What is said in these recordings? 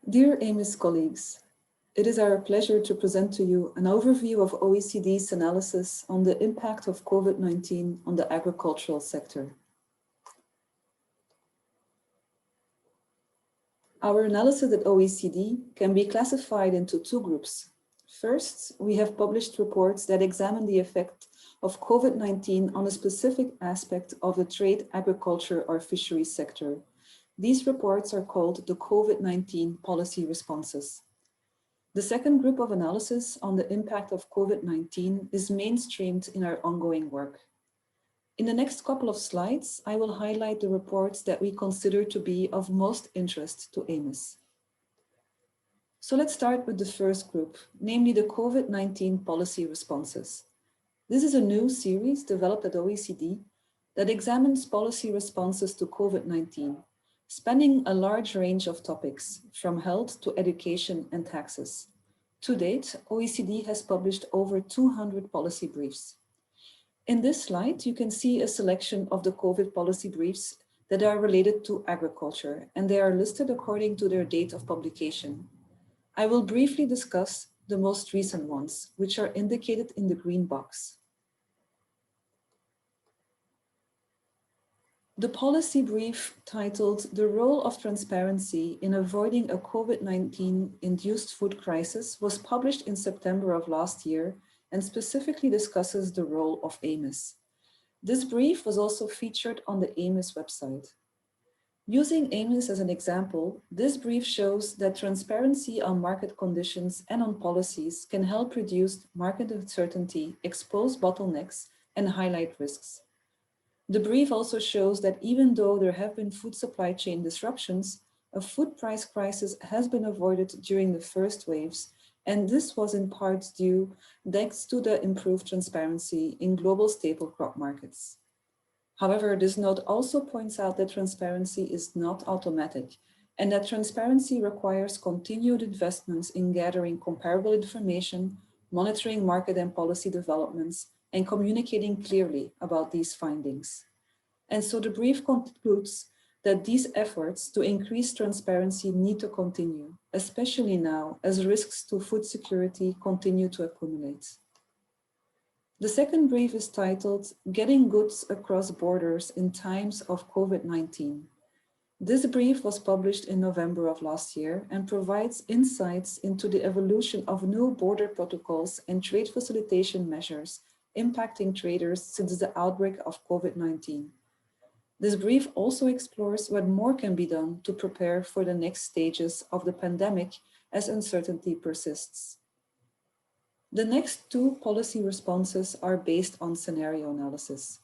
Dear AMIS colleagues, it is our pleasure to present to you an overview of OECD's analysis on the impact of COVID-19 on the agricultural sector. Our analysis at OECD can be classified into two groups. First, we have published reports that examine the effect of COVID-19 on a specific aspect of the trade, agriculture, or fisheries sector. These reports are called the COVID-19 policy responses. The second group of analysis on the impact of COVID-19 is mainstreamed in our ongoing work. In the next couple of slides, I will highlight the reports that we consider to be of most interest to AMIS. So let's start with the first group, namely the COVID-19 policy responses. This is a new series developed at OECD that examines policy responses to COVID-19, spanning a large range of topics, from health to education and taxes. To date, OECD has published over 200 policy briefs. In this slide, you can see a selection of the COVID policy briefs that are related to agriculture, and they are listed according to their date of publication. I will briefly discuss the most recent ones, which are indicated in the green box. The policy brief titled "The Role of Transparency in Avoiding a COVID-19-Induced Food Crisis" was published in September of last year and specifically discusses the role of AMIS. This brief was also featured on the AMIS website. Using AMIS as an example, this brief shows that transparency on market conditions and on policies can help reduce market uncertainty, expose bottlenecks, and highlight risks. The brief also shows that even though there have been food supply chain disruptions, a food price crisis has been avoided during the first waves, and this was in part due thanks to the improved transparency in global staple crop markets. However, this note also points out that transparency is not automatic, and that transparency requires continued investments in gathering comparable information, monitoring market and policy developments, and communicating clearly about these findings. And so the brief concludes that these efforts to increase transparency need to continue, especially now as risks to food security continue to accumulate. The second brief is titled "Getting Goods Across Borders in Times of COVID-19." This brief was published in November of last year and provides insights into the evolution of new border protocols and trade facilitation measures impacting traders since the outbreak of COVID-19. This brief also explores what more can be done to prepare for the next stages of the pandemic as uncertainty persists. The next two policy responses are based on scenario analysis.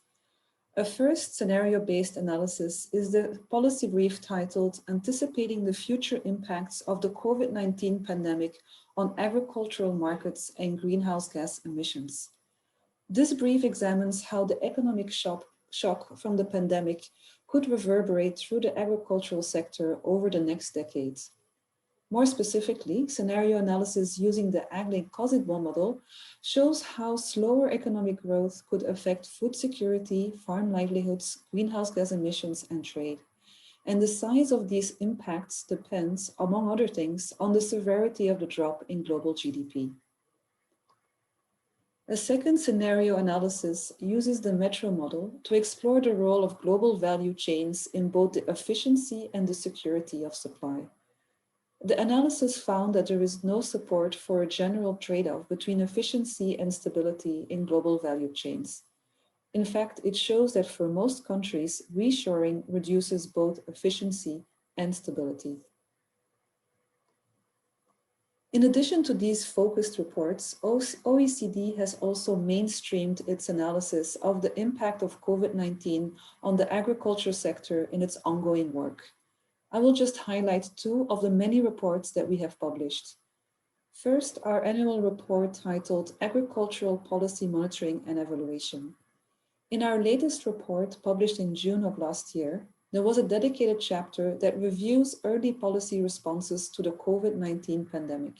A first scenario-based analysis is the policy brief titled "Anticipating the Future Impacts of the COVID-19 Pandemic on Agricultural Markets and Greenhouse Gas Emissions." This brief examines how the economic shock from the pandemic could reverberate through the agricultural sector over the next decades. More specifically, scenario analysis using the Aglin-Kozitbo model shows how slower economic growth could affect food security, farm livelihoods, greenhouse gas emissions, and trade. And the size of these impacts depends, among other things, on the severity of the drop in global GDP. A second scenario analysis uses the Metro model to explore the role of global value chains in both the efficiency and the security of supply. The analysis found that there is no support for a general trade-off between efficiency and stability in global value chains. In fact, it shows that for most countries, reshoring reduces both efficiency and stability. In addition to these focused reports, OECD has also mainstreamed its analysis of the impact of COVID-19 on the agriculture sector in its ongoing work. I will just highlight two of the many reports that we have published. First, our annual report titled "Agricultural Policy Monitoring and Evaluation." In our latest report, published in June of last year, there was a dedicated chapter that reviews early policy responses to the COVID-19 pandemic.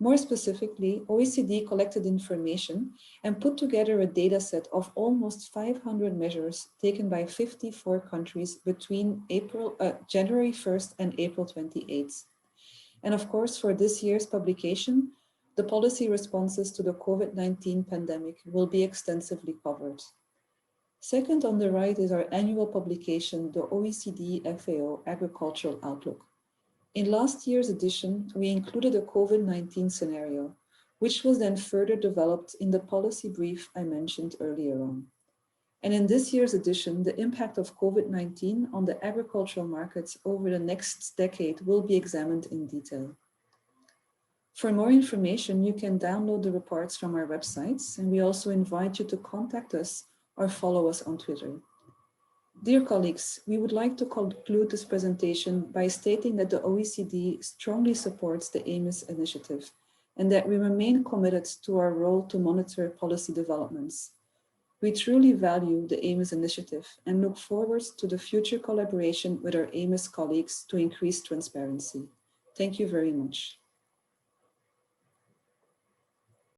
More specifically, OECD collected information and put together a data set of almost 500 measures taken by 54 countries between January 1st and April 28th. And of course, for this year's publication, the policy responses to the COVID-19 pandemic will be extensively covered. Second on the right is our annual publication, the OECD FAO Agricultural Outlook. In last year's edition, we included a COVID-19 scenario, which was then further developed in the policy brief I mentioned earlier on. And in this year's edition, the impact of COVID-19 on the agricultural markets over the next decade will be examined in detail. For more information, you can download the reports from our websites, and we also invite you to contact us or follow us on Twitter. Dear colleagues, we would like to conclude this presentation by stating that the OECD strongly supports the AMIS initiative and that we remain committed to our role to monitor policy developments. We truly value the AMIS initiative and look forward to the future collaboration with our AMIS colleagues to increase transparency. Thank you very much.